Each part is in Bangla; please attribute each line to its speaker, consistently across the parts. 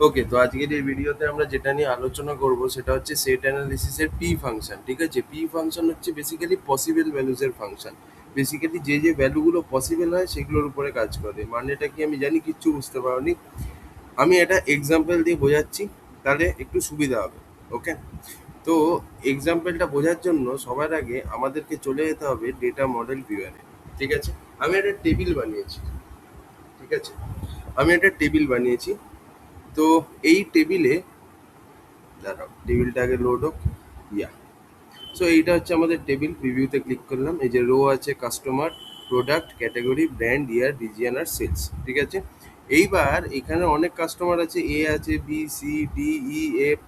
Speaker 1: ওকে, তো আজকের এই ভিডিওতে আমরা যেটা নিয়ে আলোচনা করব সেটা হচ্ছে সেট অ্যানালিসিসের পি ফাংশন। ঠিক আছে, পি ফাংশন হচ্ছে বেসিক্যালি পসিবল ভ্যালুজের ফাংশন। বেসিক্যালি যে যে ভ্যালুগুলো পসিবল হয় সেগুলোর উপরে কাজ করে। মানেটা কি আমি জানি, কিচ্ছু বুঝতে পারোনি। আমি এটা এক্সাম্পল দিয়ে বোঝাচ্ছি, তাহলে একটু সুবিধা হবে। ওকে, তো এক্সাম্পলটা বোঝার জন্য সবার আগে আমাদেরকে চলে যেতে হবে ডেটা মডেল ভিউয়ারে। ঠিক আছে, আমি একটা টেবিল বানিয়েছি। ঠিক আছে, আমি একটা টেবিল বানিয়েছি। তো এই টেবিলে, দাঁড়াও টেবিলটা আগে লোড হোক। ইয়া, সো এইটা হচ্ছে আমাদের টেবিল। প্রিভিউতে ক্লিক করলাম, এই যে রো আছে কাস্টমার, প্রোডাক্ট, ক্যাটাগরি, ব্র্যান্ড, ইয়ার, রিজিয়ন আর সেলস। ঠিক আছে, এইবার এখানে অনেক কাস্টমার আছে, এ আছে, বি, সি, ডি, ই, এফ,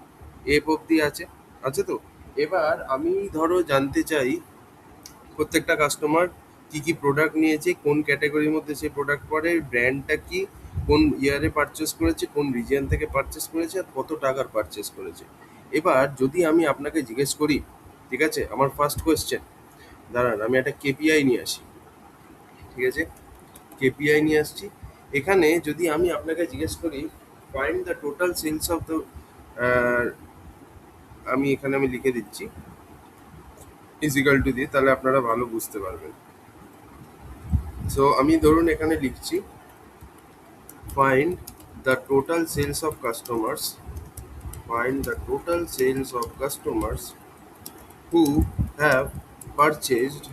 Speaker 1: এফ অব্দি আছে। আছে তো, এবার আমি ধরো জানতে চাই প্রত্যেকটা কাস্টমার কি কি প্রোডাক্ট নিয়েছে, কোন ক্যাটাগরির মধ্যে সেই প্রোডাক্ট পড়ে, ব্র্যান্ডটা কি, কোন ইয়ারে পারচেস করেছে, কোন রিজিয়ন থেকে পারচেস করেছে আর কত টাকার পারচেস করেছে। এবার যদি আমি আপনাকে জিজ্ঞেস করি, ঠিক আছে, আমার ফার্স্ট কোয়েশ্চেন, দাঁড়ান আমি একটা কেপিআই নিয়ে আসি। ঠিক আছে, কেপিআই নিয়ে আসছি। এখানে যদি আমি আপনাকে জিজ্ঞেস করি find the total sales of the, আমি লিখে দিচ্ছি ইজিক্যাল টু দিয়ে, তাহলে আপনারা ভালো বুঝতে পারবেন। সো আমি ধরুন এখানে লিখছি find the total sales of customers, find the total sales of customers who have purchased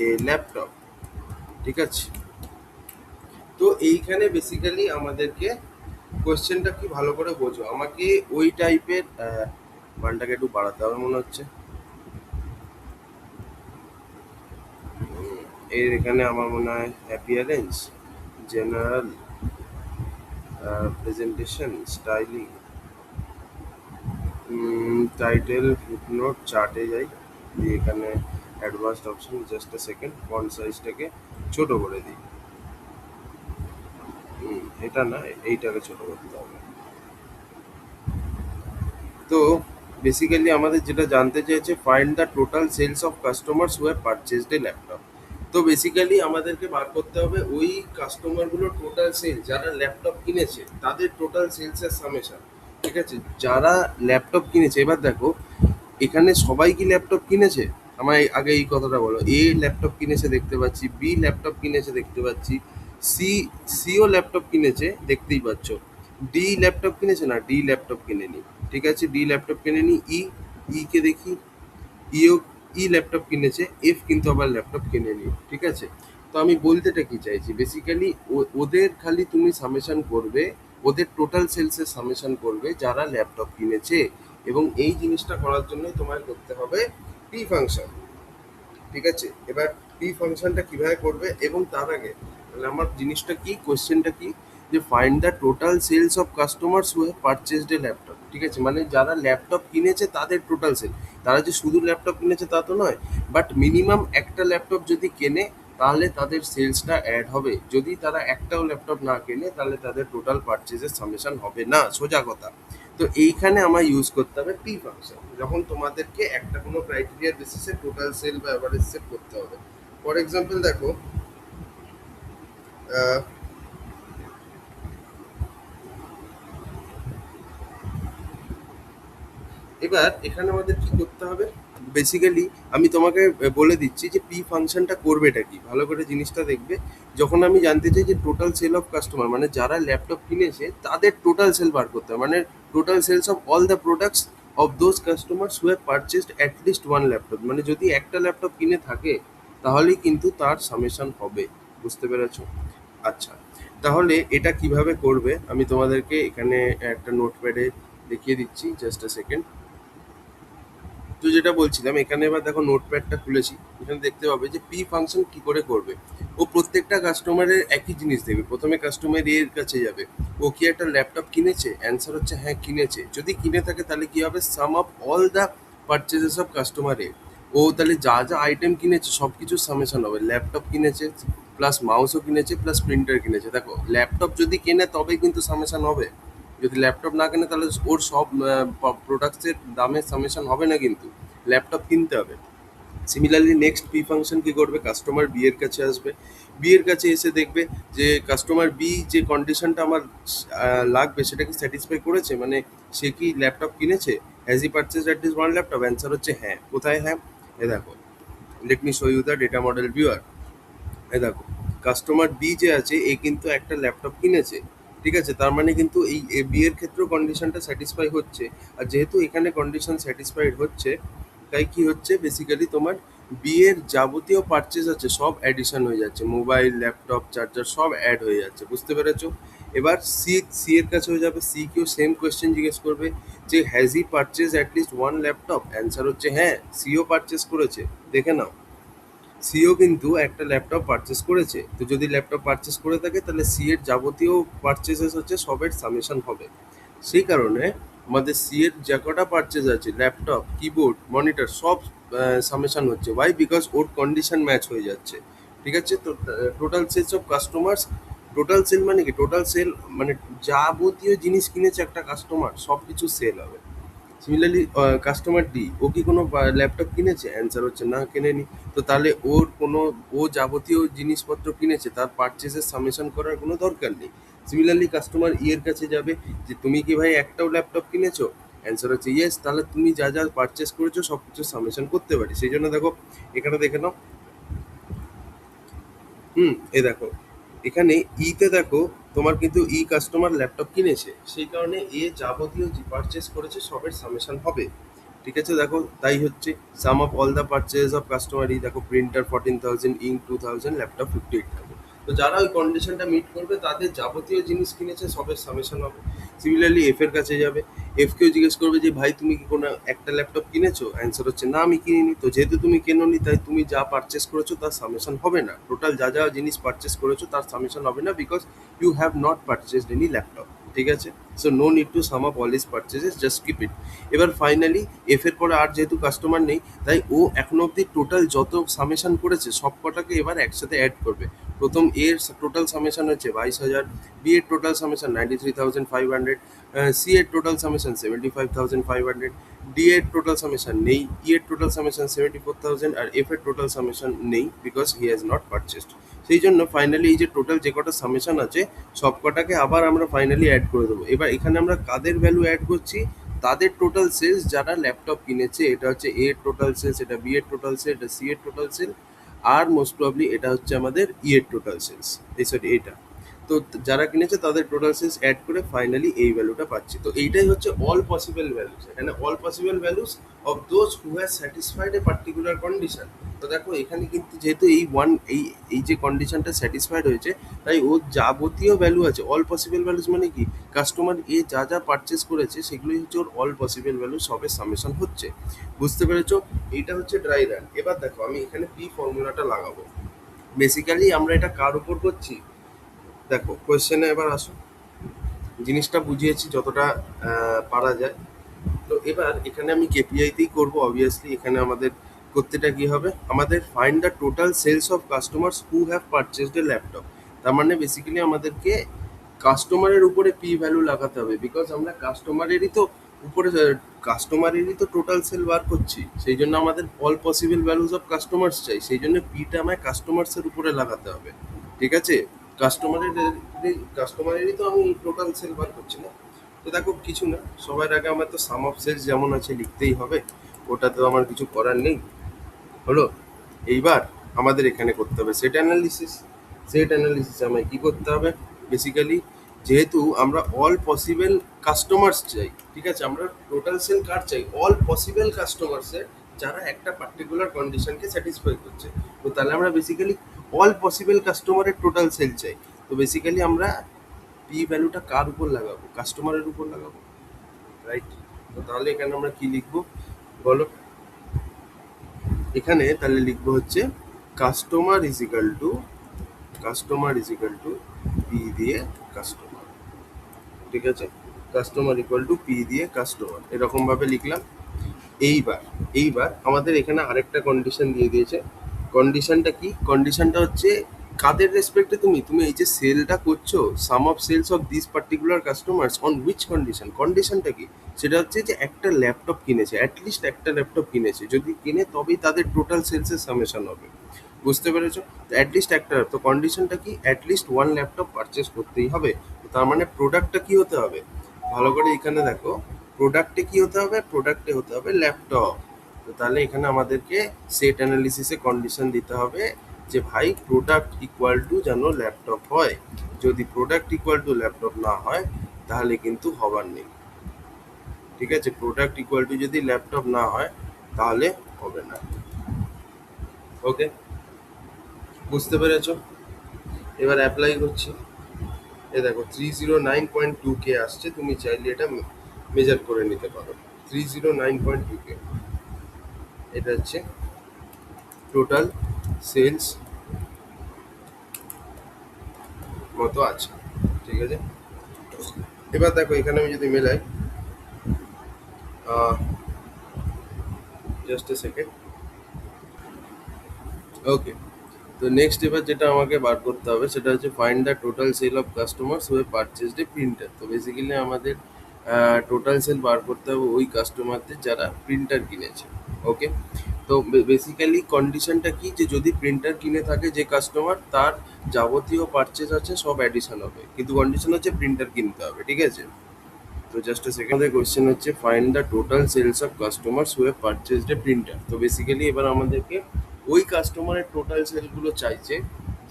Speaker 1: a laptop। ঠিক আছে, তো এইখানে বেসিক্যালি আমাদেরকে কোশ্চেনটা কি ভালো করে বোঝো, আমাকে ওই টাইপের মানটাকে একটু বাড়াতে হবে মনে হচ্ছে। এর এখানে আমার মনে হয় appearance, general, presentation, styling, title, footnote, চার্টে যাই, দিয়ে এখানে advanced option, just a second, font সাইজটাকে ছোট করে দিই। এটা না, এইটাকে ছোট করতে হবে। তো বেসিক্যালি আমাদের যেটা জানতে চেয়েছে find the total sales of customers who have purchased a laptop. তো বেসিক্যালি আমাদেরকে বার করতে হবে ওই কাস্টমারগুলোর টোটাল সেল, যারা ল্যাপটপ কিনেছে তাদের টোটাল সেলসের সামেশন। ঠিক আছে, যারা ল্যাপটপ কিনেছে, এবার দেখো এখানে সবাই কি ল্যাপটপ কিনেছে? আমায় আগে এই কথাটা বলো। এ ল্যাপটপ কিনেছে দেখতে পাচ্ছি, বি ল্যাপটপ কিনেছে দেখতে পাচ্ছি, সি, সিও ল্যাপটপ কিনেছে দেখতেই পাচ্ছ, ডি ল্যাপটপ কিনেছে না, ডি ল্যাপটপ কিনেনি। ঠিক আছে, ডি ল্যাপটপ কিনেনি। ই, ই কে দেখি, ইও, ই ল্যাপটপ কিনেছে, এফ কিন্তু আবার ল্যাপটপ কিনেনি। ঠিক আছে, তো আমি বলতেটা কি চাইছি, বেসিক্যালি ওদের খালি তুমি সামেশন করবে, ওদের টোটাল সেলসের সামেশন করবে যারা ল্যাপটপ কিনেছে। এবং এই জিনিসটা করার জন্যই তোমায় করতে হবে পি ফাংশন। ঠিক আছে, এবার পি ফাংশনটা কিভাবে করবে, এবং তার আগে তাহলে আমার জিনিসটা কি, কোয়েশ্চেনটা কি, যে find the total sales of customers who have purchased a laptop. ঠিক আছে, মানে যারা ল্যাপটপ কিনেছে তাদের টোটাল সেল। তারা যে শুধু ল্যাপটপ কিনেছে তা তো নয়, বাট মিনিমাম একটা ল্যাপটপ যদি কেনে তাহলে তাদের সেলসটা অ্যাড হবে। যদি তারা একটাও ল্যাপটপ না কেনে তাহলে তাদের টোটাল পারচেজের সামেশন হবে না, সোজা কথা। তো এইখানে আমার ইউজ করতে হবে পি ফাংশন, যখন তোমাদেরকে একটা কোনো ক্রাইটেরিয়ার বেসিসে টোটাল সেল বা অ্যাভারেজ সেল করতে হবে। ফর এক্সাম্পল দেখো, আহ, এবার এখানে আমাদের কি করতে হবে, বেসিক্যালি আমি তোমাকে বলে দিচ্ছি যে পি ফাংশনটা করবেটা কি, ভালো করে জিনিসটা দেখবে। যখন আমি জানতে চাই যে টোটাল সেল অফ কাস্টমার, মানে যারা ল্যাপটপ কিনেছে তাদের টোটাল সেল বার করতে হবে, মানে total sales of all the products of those customers who have purchased at least one laptop. মানে যদি একটা ল্যাপটপ কিনে থাকে তাহলেই কিন্তু তার সামেশন হবে। বুঝতে পেরেছো? আচ্ছা, তাহলে এটা কিভাবে করবে আমি তোমাদেরকে এখানে একটা নোটপ্যাডে দেখিয়ে দিচ্ছি, জাস্ট আ সেকেন্ড। তো যেটা বলছিলাম, এখানে এবার দেখো নোটপ্যাডটা খুলেছি, এখানে দেখতে পাবে যে পি ফাংশন কি করে করবে। ও প্রত্যেকটা কাস্টমারের একই জিনিস দেবে। প্রথমে কাস্টমার এর কাছে যাবে, ও কি একটা ল্যাপটপ কিনেছে, অ্যান্সার হচ্ছে হ্যাঁ কিনেছে। যদি কিনে থাকে তাহলে কি হবে, sum of all the purchases of customer A. ও তাহলে যা যা আইটেম কিনেছে সব কিছুর সামেশন হবে, ল্যাপটপ কিনেছে প্লাস মাউসও কিনেছে প্লাস প্রিন্টার কিনেছে। দেখো ল্যাপটপ যদি কেনে তবে কিন্তু সামেশন হবে, যদি ল্যাপটপ না কেনে তাহলে ওর সব প্রোডাক্টসের দামের সামেশন হবে না, কিন্তু ল্যাপটপ কিনতে হবে। সিমিলারলি নেক্সট পি ফাংশন কি করবে, কাস্টমার বি এর কাছে আসবে, বি এর কাছে এসে দেখবে যে কাস্টমার বি যে কন্ডিশনটা আমার লাগবে সেটাকে স্যাটিসফাই করেছে, মানে সে কি ল্যাপটপ কিনেছে, has he purchase at this one laptop, answer হচ্ছে হ্যাঁ। কোথায় হ্যাঁ, এ দেখো, let me show you the data model viewer. এই দেখো, কাস্টমার বি যে আছে এ কিন্তু একটা ল্যাপটপ কিনেছে, ঠিক আছে, তার মানে কিন্তু এই বি এর ক্ষেত্রেও কন্ডিশনটা স্যাটিসফাই হচ্ছে। আর যেহেতু এখানে কন্ডিশন স্যাটিসফাইড হচ্ছে, তাই কি হচ্ছে বেসিক্যালি তোমার বি এর যাবতীয় পারচেজ আছে সব অ্যাডিশন হয়ে যাচ্ছে, মোবাইল, ল্যাপটপ, চার্জার সব অ্যাড হয়ে যাচ্ছে, বুঝতে পেরেছো? এবার সি এর কাছে হয়ে যাবে, সি কেও সেম কোয়েশ্চেন জিজ্ঞেস করবে যে has he purchase at least one laptop, answer হচ্ছে হ্যাঁ, সিও পারচেজ করেছে। দেখে নাও, সিও কিন্তু একটা ল্যাপটপ পারচেস করেছে, তো যদি ল্যাপটপ পারচেস করে থাকে তাহলে সি এর যাবতীয় পারচেসেস হচ্ছে সবের সামেশন হবে। সেই কারণে আমাদের সি এর যে কটা পারচেস আছে, ল্যাপটপ, কিবোর্ড, মনিটর, সব সামেশন হচ্ছে। ওয়াই? বিকজ ওর কন্ডিশন ম্যাচ হয়ে যাচ্ছে, ঠিক আছে। তো total sales of customers, total sale মানে কি, টোটাল সেল মানে যাবতীয় জিনিস কিনেছে একটা কাস্টমার সব কিছু সেল হবে। সিমিলারলি কাস্টমার ডি, ও কি কোনো ল্যাপটপ কিনেছে, অ্যান্সার হচ্ছে না, কেনেনি। তো তাহলে ওর কোনো, ও যাবতীয় জিনিসপত্র কিনেছে তার পারচেসের সামেশন করার কোনো দরকার নেই। সিমিলারলি কাস্টমার ই এর কাছে যাবে যে তুমি কি ভাই একটাও ল্যাপটপ কিনেছো, অ্যান্সার হচ্ছে ইয়েস, তাহলে তুমি যা যা পারচেস করেছো সব কিছু সামেশন করতে পারি। সেই জন্য দেখো এখানে দেখে নাও, এ দেখো এখানে ইতে দেখো তোমার কিন্তু ই কাস্টমার ল্যাপটপ কিনেছে, সেই কারণে এ যাবতীয় যে পারচেস করেছে সবের সামেশন হবে, ঠিক আছে। দেখো তাই হচ্ছে sum of all the purchase of customer E, দেখো প্রিন্টার 14,000, ইঙ্ক 2,000, ল্যাপটপ 58,000। তো যারা ওই কন্ডিশনটা মিট করবে তাদের যাবতীয় জিনিস কিনেছে সবের সামেশন হবে। সিমিলারলি এফ এর কাছে যাবে, এফ কেও জিজ্ঞেস করবে যে ভাই তুমি কি কোনো একটা ল্যাপটপ কিনেছো, অ্যান্সার হচ্ছে না, আমি কিনিনি। তো যেহেতু তুমি কেনোনি তাই তুমি যা পারচেস করেছো তার সামেশন হবে না, টোটাল যা যা জিনিস পারচেস করেছো তার সামেশন হবে না, because you have not purchased any laptop, ঠিক আছে। So no need to sum up all his purchases, just keep it. এবার ফাইনালি এফ এর পরে আর যেহেতু কাস্টমার নেই, তাই ও এখনো অবধি টোটাল যত সামেশন করেছে সব কটাকে এবার একসাথে অ্যাড করবে। প্রথম এর টোটাল সামেশন হচ্ছে 22,000, বি এর টোটাল সামেশন 93,500, সি এর টোটাল সামেশন 75,500, ডি এর টোটাল সামেশন নেই, ই এর টোটাল সামেশন 74,000, আর এফ এর টোটাল সামেশন নেই because he has not purchased. সেই জন্য ফাইনালি এই যে টোটাল যে কটা সামেশন আছে সব কটাকে আবার আমরা ফাইনালি অ্যাড করে দেবো। এবার এখানে আমরা কাদের ভ্যালু অ্যাড করছি, তাদের টোটাল সেলস যারা ল্যাপটপ কিনেছে, এটা হচ্ছে এ এর টোটাল সেলস, এটা বি এর টোটাল সেল, এটা সি এর টোটাল সেল, আর মোস্ট প্রবলি এটা হচ্ছে আমাদের ই এর টোটাল সেলস, এই সরি এটা। তো যারা কিনেছে তাদের টোটাল সেলস অ্যাড করে ফাইনালি এই ভ্যালুটা পাচ্ছি। তো এইটাই হচ্ছে অল পসিবল ভ্যালুস, এখানে all possible values of those who has satisfied a particular condition. তো দেখো এখানে কিন্তু যেহেতু এই এই যে কন্ডিশনটা স্যাটিসফাইড হয়েছে, তাই ওর যাবতীয় ভ্যালু আছে, অল পসিবল ভ্যালুস মানে কি, কাস্টমার এ যা যা পারচেস করেছে সেগুলোই হচ্ছে ওর অল পসিবল ভ্যালু, সবের সামেশন হচ্ছে, বুঝতে পেরেছো? এইটা হচ্ছে ড্রাই রান। এবার দেখো আমি এখানে পি ফর্মুলাটা লাগাবো। বেসিক্যালি আমরা এটা কার উপর করছি, দেখো কোয়েশ্চেনে এবার আসো, জিনিসটা বুঝিয়েছি যতটা পারা যায়। তো এবার এখানে আমি কেপিআইতেই করবো অবভিয়াসলি। এখানে আমাদের করতেটা কি হবে, আমাদের find the total sales of customers who have purchased a laptop. তার মানে বেসিক্যালি আমাদেরকে কাস্টমারের উপরে পি ভ্যালু লাগাতে হবে, বিকজ আমরা কাস্টমারেরই তো টোটাল সেল বার করছি, সেই জন্য আমাদের all possible values of customers চাই, সেই জন্য পিটা আমায় কাস্টমার্সের উপরে লাগাতে হবে, ঠিক আছে। কাস্টমারের কাস্টমারেরই তো আমি টোটাল সেল বার করছি না। তো দেখো কিছু না, সবার আগে আমার তো সাম অফ সেলস যেমন আছে লিখতেই হবে, ওটা তো আমার কিছু করার নেই, হলো। এইবার আমাদের এখানে করতে হবে সেট অ্যানালিসিস। সেট অ্যানালিসিস আমায় কী করতে হবে, বেসিক্যালি যেহেতু আমরা অল পসিবল কাস্টমার্স চাই, ঠিক আছে, আমরা টোটাল সেল কার চাই, অল পসিবল কাস্টমার্সের, যারা একটা পার্টিকুলার কন্ডিশনকে স্যাটিসফাই করছে। তো তাহলে আমরা বেসিক্যালি অল পসিবল কাস্টমারের টোটাল সেল চাই। তো বেসিক্যালি আমরা পি ভ্যালুটা কার উপর লাগাবো, কাস্টমারের উপর লাগাবো, রাইট। তো তাহলে এখানে আমরা কি লিখবো বলো, এখানে তাহলে লিখবো হচ্ছে customer is equal two, customer is equal to P দিয়ে কাস্টমার, ঠিক আছে, কাস্টমার ইকুয়াল টু পি দিয়ে কাস্টমার, এরকম ভাবে লিখলাম। এইবার এইবার আমাদের এখানে আরেকটা কন্ডিশন দিয়ে দিয়েছে। কন্ডিশনটা কি, কন্ডিশনটা হচ্ছে কাদের রেসপেক্টে তুমি তুমি এই যে সেলটা করছো, sum of sales of this particular customers on which condition, কন্ডিশনটা কি? সেটা হচ্ছে যে একটা ল্যাপটপ কিনেছে, অ্যাটলিস্ট একটা ল্যাপটপ কিনেছে, যদি কিনে তবেই তাদের টোটাল সেলসের সামেশন হবে। বুঝতে পেরেছো? তো অ্যাটলিস্ট একটা, তো কন্ডিশনটা কি? অ্যাটলিস্ট ওয়ান ল্যাপটপ পারচেস করতেই হবে। তো তার মানে প্রোডাক্টটা কি হতে হবে? ভালো করে এখানে দেখো, প্রোডাক্টে কি হতে হবে? প্রোডাক্টে হতে হবে ল্যাপটপ। তো তাহলে এখানে আমাদেরকে সেট অ্যানালিসিসে কন্ডিশন দিতে হবে যে ভাই প্রোডাক্ট ইকুয়াল টু যেন ল্যাপটপ হয়। যদি প্রোডাক্ট ইকুয়াল টু ল্যাপটপ না হয় তাহলে কিন্তু হবার নেই। ঠিক আছে, প্রোডাক্ট ইকুয়াল টু যদি ল্যাপটপ না হয় তাহলে হবে না। ওকে, বুঝতে পেরেছো? এবার অ্যাপ্লাই করছি। এ দেখো 309.2K আসছে, তুমি চাইলে এটা মেজার করে নিতে পারো। 309.2K, এটা হচ্ছে টোটাল সেলস মতো আছে। ঠিক আছে, এবার দেখো এখানে আমি যদি মেলাই, জাস্ট এ সেকেন্ড। ওকে, তো নেক্সট এবার যেটা আমাকে বার করতে হবে সেটা হচ্ছে find the total sale of customers who have purchased a printer. তো বেসিক্যালি আমাদের টোটাল সেল বার করতে হবে ওই কাস্টমারদের যারা প্রিন্টার কিনেছে। ওকে, তো বেসিক্যালি কন্ডিশনটা কি, যে যদি প্রিন্টার কিনে থাকে যে কাস্টমার, তার যাবতীয় পারচেজ আছে সব অ্যাডিশন হবে, কিন্তু কন্ডিশন হচ্ছে প্রিন্টার কিনতে হবে। ঠিক আছে, তো জাস্ট এ সেকেন্ড, আমাদের কোয়েশ্চেন হচ্ছে find the total sales of customers who have purchased a printer. তো বেসিক্যালি এবার আমাদেরকে ওই কাস্টমারের টোটাল সেলগুলো চাইছে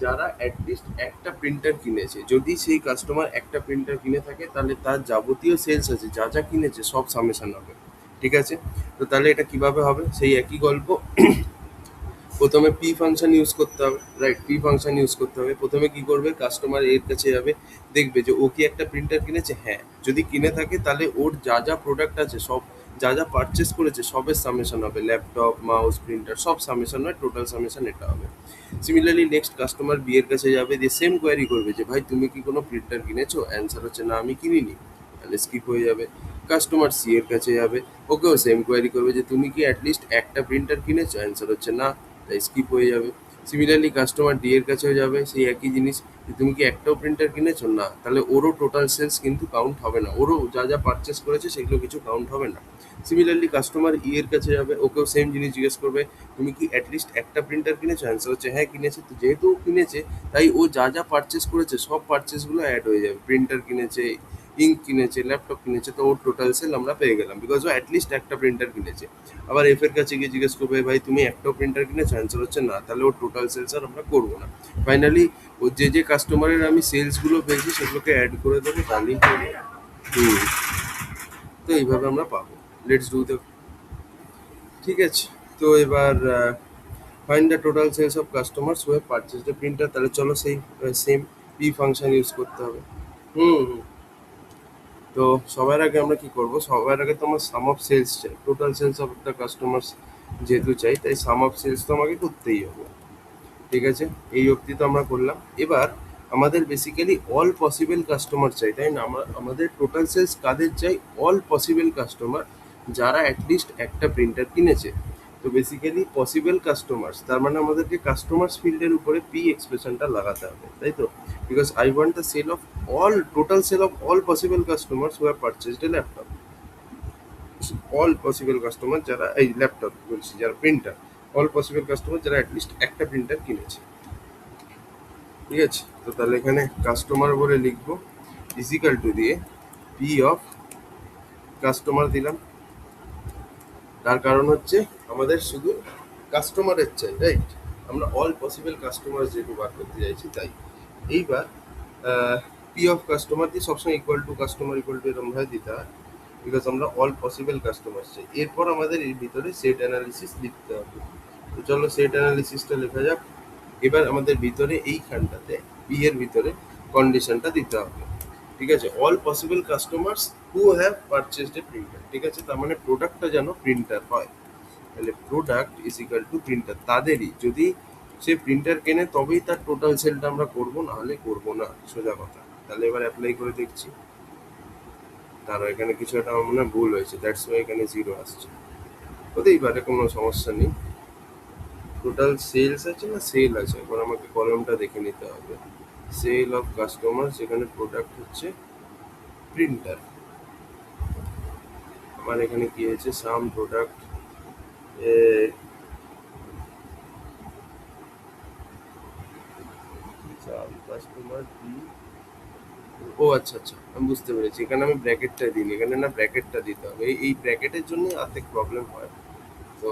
Speaker 1: যারা অ্যাটলিস্ট একটা প্রিন্টার কিনেছে। যদি সেই কাস্টমার একটা প্রিন্টার কিনে থাকে তাহলে তার যাবতীয় সেলস আছে, যা যা কিনেছে সব সামেশন হবে। ঠিক আছে, তো তাহলে এটা কিভাবে হবে? সেই একই গল্প। প্রথমে পি ফাংশন ইউজ করতে হবে, রাইট? পি ফাংশন ইউজ করতে হবে। প্রথমে কি করবে, কাস্টমার এর কাছে যাবে, দেখবে যে ও কি একটা প্রিন্টার কিনেছে। হ্যাঁ, যদি কিনে থাকে তাহলে ওর যা যা প্রোডাক্ট আছে সব, যা যা পারচেস করেছে সবের সামেশন হবে, ল্যাপটপ, মাউস, প্রিন্টার সব সামেশন হয়, টোটাল সামেশন এটা হবে। সিমিলারলি নেক্সট কাস্টমার বি এর কাছে যাবে, দিয়ে সেম কোয়ারি করবে যে ভাই তুমি কি কোনো প্রিন্টার কিনেছো? অ্যান্সার হচ্ছে না, আমি কিনিনি, তাহলে স্কিপ হয়ে যাবে। কাস্টমার সি এর কাছে যাবে, ওকেও সেম কোয়ারি করবে যে তুমি কি অ্যাটলিস্ট একটা প্রিন্টার কিনেছো? অ্যান্সার হচ্ছে না, তাই স্কিপ হয়ে যাবে। সিমিলারলি কাস্টমার ডি এর কাছেও যাবে, সেই একই জিনিস, যে তুমি কি একটাও প্রিন্টার কিনেছো? না, তাহলে ওরও টোটাল সেলস কিন্তু কাউন্ট হবে না, ওরও যা যা পারচেস করেছে সেগুলো কিছু কাউন্ট হবে না। সিমিলারলি কাস্টমার ই এর কাছে যাবে, ওকেও সেম জিনিস জিজ্ঞেস করবে, তুমি কি অ্যাটলিস্ট একটা প্রিন্টার কিনেছো? অ্যান্সার হচ্ছে হ্যাঁ কিনেছে। তো যেহেতু ও কিনেছে তাই ও যা যা পারচেস করেছে সব পারচেসগুলো অ্যাড হয়ে যাবে, প্রিন্টার কিনেছে, ইঙ্ক কিনেছে, ল্যাপটপ কিনেছে, তো ওর টোটাল সেল আমরা পেয়ে গেলাম, বিকজ ও অ্যাটলিস্ট একটা প্রিন্টার কিনেছে। আবার এফ এর কাছে গিয়ে জিজ্ঞেস করবে, ভাই তুমি একটাও প্রিন্টার কিনেছো? অ্যান্সার হচ্ছে না, তাহলে ওর টোটাল সেলস আর আমরা করবো না। ফাইনালি ও যে যে কাস্টমারের আমি সেলসগুলো পেয়েছি সেগুলোকে অ্যাড করে দেবো, তাহলেই হবে। হুম, তো এইভাবে আমরা পাবো। লেটস ডু দ্য, ঠিক আছে। তো এবার find the total sales of customers who have purchased a printer, তাহলে চলো সেই সেম পি ফাংশন ইউজ করতে হবে। হুম হুম। তো সবার আগে আমরা কি করব, সবার আগে তো আমার সাম অফ সেলস চাই, total sales of the customers যেহেতু চাই, তাই সাম অফ সেলস তো আমাকে করতেই হবে। ঠিক আছে, এই অবধি তো আমরা করলাম। এবার আমাদের বেসিক্যালি অল পসিবল কাস্টমার চাই, তাই না? আমাদের টোটাল সেলস কাদের চাই? অল পসিবল কাস্টমার যারা অ্যাটলিস্ট একটা প্রিন্টার কিনেছে। তো বেসিক্যালি পসিবল কাস্টমার্স, তার মানে আমাদেরকে কাস্টমার্স ফিল্ডের উপরে পি এক্সপ্রেশনটা লাগাতে হবে, তাই তো? Because I want the sale of all, total sale of all possible customers who have purchased a laptop. All possible customer যারা, এই ল্যাপটপ বলছি, যারা প্রিন্টার, অল পসিবল কাস্টমার যারা অ্যাটলিস্ট একটা প্রিন্টার কিনেছে। ঠিক আছে, তো তাহলে এখানে কাস্টমার বলে লিখবো, ইজিক্যাল টু দিয়ে পি অফ কাস্টমার দিলাম। তার কারণ হচ্ছে আমাদের শুধু কাস্টমারের চাই, রাইট? আমরা অল পসিবল কাস্টমার যেহেতু বার করতে চাইছি তাই। এইবার পি অফ কাস্টমার দিয়ে সবসময় ইকুয়াল টু এরমভাবে দিতে হয়, বিকজ আমরা অল পসিবল কাস্টমার চাই। এরপর আমাদের এর ভিতরে সেট অ্যানালিসিস লিখতে হবে। তো চলো সেট অ্যানালিসিসটা লেখা যাক। এবার আমাদের ভিতরে এইখানটাতে পি এর ভিতরে কন্ডিশনটা দিতে হবে। ঠিক আছে, all possible customers who have purchased a printer. ঠিক আছে, তার মানে প্রোডাক্টটা যেন প্রিন্টার হয়, তাহলে product is equal two printer, তাদেরই, যদি সে প্রিন্টার কেনে তবেই তার টোটাল সেলটা আমরা করবো, না হলে করবো না, সোজা কথা। তাহলে এবার অ্যাপ্লাই করে দেখছি। তারও এখানে কিছু একটা আমার মনে হয় ভুল হয়েছে, দ্যাটস ওয়াই এখানে জিরো আসছে। হতেই পারে, কোনো সমস্যা নেই। টোটাল সেলস আছে না সেল আছে, একবার আমাকে কলমটা দেখে নিতে হবে। সেল অফ কাস্টমার, সেখানে প্রোডাক্ট হচ্ছে প্রিন্টার। আমার এখানে কি হয়েছে, সাম প্রোডাক্ট সাম কাস্টমার বি। ও আচ্ছা আচ্ছা, আমি বুঝতে পেরেছি, এখানে আমি ব্র্যাকেটটা দিইনি, এখানে না ব্র্যাকেটটা দিতে হবে, এই ব্র্যাকেটের জন্য অর্ধেক প্রবলেম হয়। তো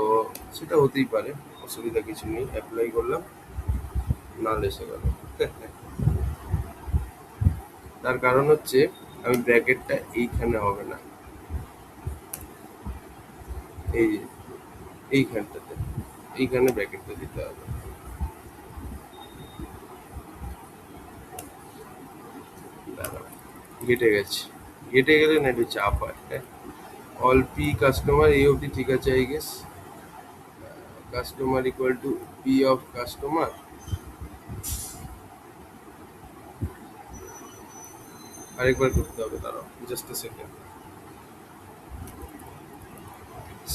Speaker 1: সেটা হতেই পারে, অসুবিধা কিছু নেই। অ্যাপ্লাই করলাম, নাল এসে গেল। তার কারণ হচ্ছে আমি ব্র্যাকেটটা এইখানে হবে না, এই যে এইখানটাতে, এইখানে ব্র্যাকেটটা দিতে হবে। দাঁড়াও, গেটে গেছে। গেটে গেলে না একটু চাপ হয়, হ্যাঁ। অল পি কাস্টমার এই অবধি ঠিক আছে I guess. Customer equal to P of customer. আরেকবার করতে হবে, দাঁড়াও just a second.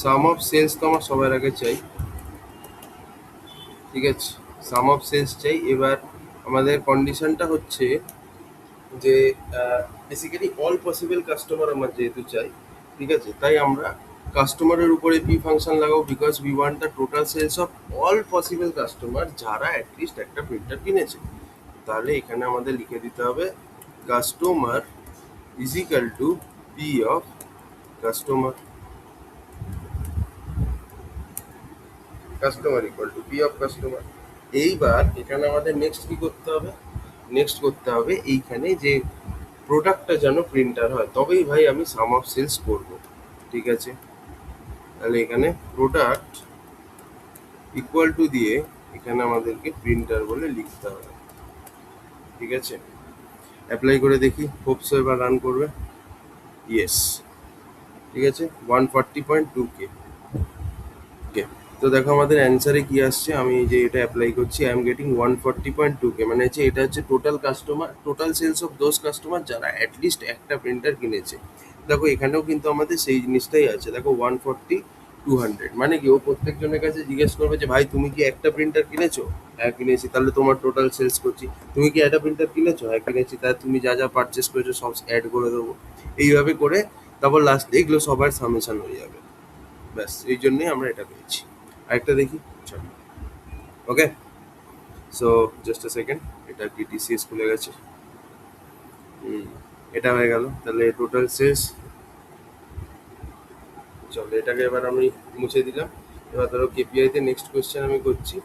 Speaker 1: Sum of sales তো আমার সবার আগে চাই, ঠিক আছে। সাম অফ সেলস চাই। এবার আমাদের কন্ডিশনটা হচ্ছে যে বেসিক্যালি অল পসিবল কাস্টমার আমার যেহেতু চাই, ঠিক আছে, তাই আমরা কাস্টমারের উপরে পি ফাংশন লাগাবো, because we want the total sales of all possible customer যারা অ্যাটলিস্ট একটা প্রিন্টার কিনেছে। তাহলে এখানে আমাদের লিখে দিতে হবে customer is equal to P of customer. Customer equal to P of customer. এইবার এখানে আমাদের নেক্সট কি করতে হবে, নেক্সট করতে হবে এইখানে যে প্রোডাক্টটা যেন প্রিন্টার হয়, তবেই ভাই আমি সাম অফ সেলস করব, ঠিক আছে। তাহলে এখানে প্রোডাক্ট ইকুয়াল টু দিয়ে এখানে আমাদেরকে প্রিন্টার বলে লিখতে হবে, ঠিক আছে। অ্যাপ্লাই করে দেখি, হোপসো এবার রান করবে। ইয়েস, ঠিক আছে, 140.2K। ওকে, তো দেখো আমাদের অ্যান্সারে কি আসছে। আমি যে এটা অ্যাপ্লাই করছি, আই এম গেটিং 140.2K, মানে হচ্ছে এটা হচ্ছে total customer, total sales of those customer যারা অ্যাটলিস্ট একটা প্রিন্টার কিনেছে। দেখো এখানেও কিন্তু আমাদের সেই জিনিসটাই আছে, দেখো 140, 200, মানে কি ও প্রত্যেকজনের কাছে জিজ্ঞেস করবে যে ভাই তুমি কি একটা প্রিন্টার কিনেছো, হ্যাঁ কিনেছি, তাহলে তোমার টোটাল সেলস করছি। তুমি কি একটা প্রিন্টার কিনেছো, হ্যাঁ কিনেছি, তাহলে তুমি যা যা পারচেস করেছো সব অ্যাড করে দেবো। এইভাবে করে তারপর লাস্টে এগুলো সবার সামেশন হয়ে যাবে। ব্যাস, এই জন্যই আমরা এটা পেয়েছি। আরেকটা দেখি, চলো। ওকে, সো জাস্ট আ সেকেন্ড, এটা কি টিসিএস খুলে গেছে। হুম, এটা হয়ে গেল, তাহলে টোটাল শেষ। চলো এটাকে এবার আমি মুছে দিলাম। এবার ধরো কেপিআইতে নেক্সট কোয়েশ্চেন আমি করছি।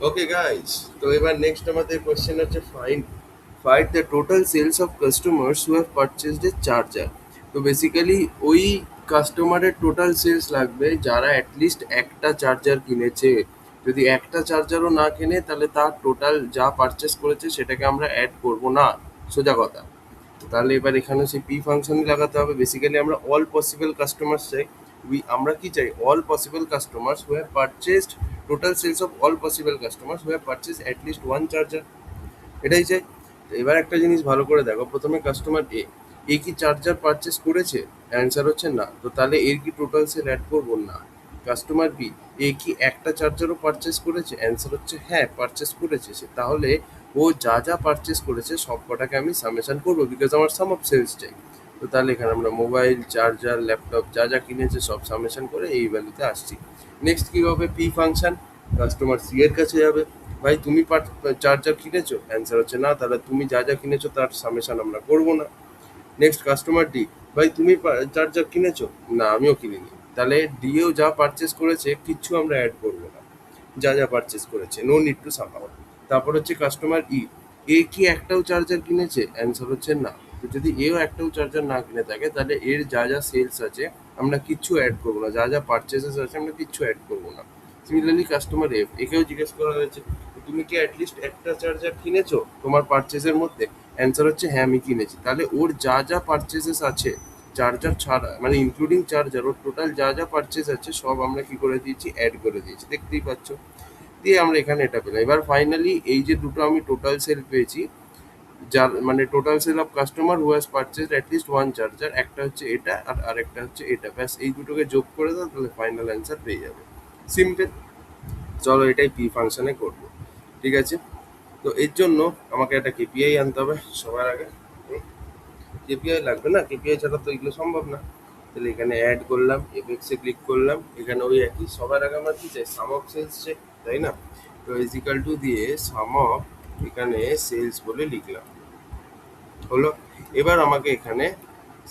Speaker 1: ওকে গাইস, তো এবার নেক্সট আমাদের কোয়েশ্চেন হচ্ছে find the total sales of customers who have purchased a charger. তো বেসিক্যালি ওই কাস্টমারের টোটাল সেলস লাগবে যারা অ্যাটলিস্ট একটা চার্জার কিনেছে। যদি একটা চার্জারও না কেনে তাহলে তার টোটাল যা পারচেস করেছে সেটাকে আমরা অ্যাড করব না, সোজা কথা। তো তাহলে এবার এখানে সেই পি ফাংশনই লাগাতে হবে। বেসিক্যালি আমরা অল পসিবল কাস্টমার্স চাই। আমরা কি চাই, all possible customers who have purchased, total sales of all possible customers who have purchase at least one charger, এটাই চাই। তো এবার একটা জিনিস ভালো করে দেখো, প্রথমে কাস্টমার এ কি চার্জার পারচেস করেছে, অ্যান্সার হচ্ছে না, তো তাহলে এর কি টোটাল সেল অ্যাড করবো না। কাস্টমার বি, এ কি একটা চার্জারও পারচেস করেছে, অ্যান্সার হচ্ছে হ্যাঁ পারচেস করেছে সে, তাহলে ও যা যা পারচেস করেছে সব কটাকে আমি সামেশন করবো, বিকজ আমার সাম অফ সেলস চাই। তো তাহলে এখানে আমরা মোবাইল, চার্জার, ল্যাপটপ যা যা কিনেছে সব সামেশন করে এই ভ্যালুতে আসছি। নেক্সট কী হবে, পি ফাংশন, কাস্টমার সি এর কাছে যাবে, ভাই তুমি চার্জার কিনেছো, অ্যান্সার হচ্ছে না, তাহলে তুমি যা যা কিনেছো তার সামেশন আমরা করবো না। নেক্সট কাস্টমার ডি, ভাই তুমি চার্জার কিনেছো, না আমিও কিনিনি, তাহলে ডিও যা পারচেস করেছে কিচ্ছু আমরা অ্যাড করবো না, যা যা পারচেস করেছে no need to sum out. তারপর হচ্ছে কাস্টমার ই, এ কি একটাও চার্জার কিনেছে, অ্যান্সার হচ্ছে না, তো যদি এও একটাও চার্জার না কিনে থাকে তাহলে এর যা যা সেলস আছে আমরা কিচ্ছু অ্যাড করবো না, যা যা পারচেসেস আছে আমরা কিচ্ছু অ্যাড করবো না। সিমিলারলি কাস্টমার এফ, একেও জিজ্ঞেস করা হয়েছে তুমি কি অ্যাটলিস্ট একটা চার্জার কিনেছো তোমার পারচেসের মধ্যে, অ্যান্সার হচ্ছে হ্যাঁ আমি কিনেছি, তাহলে ওর যা যা পারচেসেস আছে চার্জার ছাড়া, মানে ইনক্লুডিং চার্জার, ওর টোটাল যা যা পারচেস আছে সব আমরা কি করে দিয়েছি, অ্যাড করে দিয়েছি, দেখতেই পাচ্ছ। দিয়ে আমরা এখানে এটা পেলাম। এবার ফাইনালি এই যে দুটো আমি টোটাল সেল পেয়েছি, যার মানে total sale of customer who has purchased at least one charger, একটা হচ্ছে এটা আর আরেকটা হচ্ছে এটা, ব্যাস এই দুটোকে যোগ করে দাও তাহলে ফাইনাল অ্যান্সার পেয়ে যাবে। সিম্পল। চলো এটাই পি ফাংশনে করবো, ঠিক আছে? তো এর জন্য আমাকে একটা কেপিআই আনতে হবে সবার আগে। কেপিআই লাগবে না, কেপিআই ছাড়া তো এগুলো সম্ভব না। তাহলে এখানে অ্যাড করলাম, এফএক্সে ক্লিক করলাম, এখানে ওই একই সবার আগে আমরা কি চাই, সাম অফ সেলস চাই, তাই না? তো ইজিক্যাল টু দিয়ে সাম অফ এখানে সেলস বলে লিখলাম, হলো। এবার আমাকে এখানে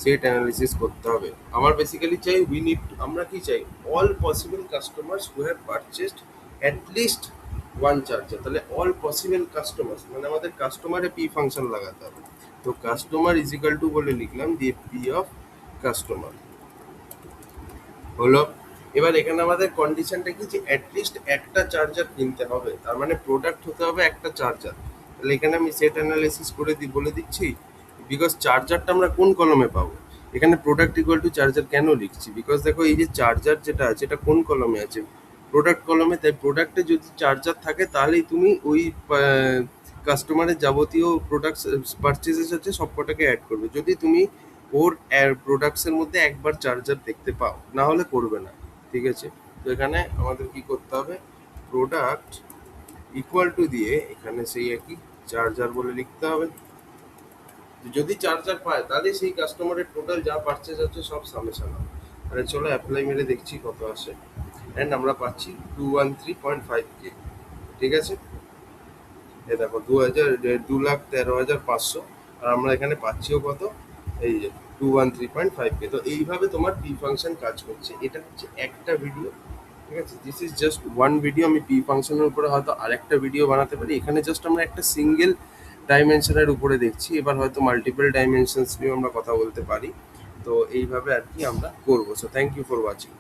Speaker 1: সেট অ্যানালিসিস করতে হবে। আমার বেসিক্যালি চাই উই নিড, আমরা কি চাই, all possible customers who have purchased at least one charger. তাহলে অল পসিবল কাস্টমার্স মানে আমাদের কাস্টমারে পি ফাংশন লাগাতে হবে। তো কাস্টমার ইজিক্যাল টু বলে লিখলাম, দিয়ে পি অফ কাস্টমার, হলো। এবার এখানে আমাদের কন্ডিশনটা কি, যে অ্যাটলিস্ট একটা চার্জার কিনতে হবে, তার মানে প্রোডাক্ট হতে হবে একটা চার্জার। তাহলে এখানে আমি সেট অ্যানালাইসিস করে বলে দিচ্ছি, বিকজ চার্জারটা আমরা কোন কলমে পাবো, এখানে প্রোডাক্ট ইকুয়াল টু চার্জার কেন লিখছি, বিকজ দেখো এই যে চার্জার যেটা আছে এটা কোন কলমে আছে, প্রোডাক্ট কলমে। তাই প্রোডাক্টে যদি চার্জার থাকে তাহলেই তুমি ওই কাস্টমারের যাবতীয় প্রোডাক্ট পারচেজেস আছে সব কটাকে অ্যাড করবে, যদি তুমি ওর প্রোডাক্টসের মধ্যে একবার চার্জার দেখতে পাও, না হলে করবে না, ঠিক আছে? তো এখানে আমাদের কি করতে হবে, প্রোডাক্ট ইকুয়াল টু দিয়ে এখানে সেই একই চার্জার বলে লিখতে হবে। যদি চার্জার পায় তাহলে সেই কাস্টমারের টোটাল যা পারচেজ আছে সব সামেশন হবে। আরে চলো অ্যাপ্লাই মেরে দেখছি কত আসে। অ্যান্ড আমরা পাচ্ছি 213.5K, ঠিক আছে? এ দেখো 2,13,500, আর আমরা এখানে পাচ্ছিও কত, এই যে 213.5K। তো এইভাবে তোমার পি ফাংশন কাজ করছে। এটা হচ্ছে একটা ভিডিও, ঠিক আছে? This is just one video. আমি পি ফাংশনের উপরে হয়তো আরেকটা ভিডিও বানাতে পারি, এখানে জাস্ট আমরা একটা সিঙ্গেল ডাইমেনশনের উপরে দেখছি, এবার হয়তো মাল্টিপল ডাইমেনশনস নিয়েও আমরা কথা বলতে পারি। তো এইভাবে আর কি আমরা করবো। So thank you for watching.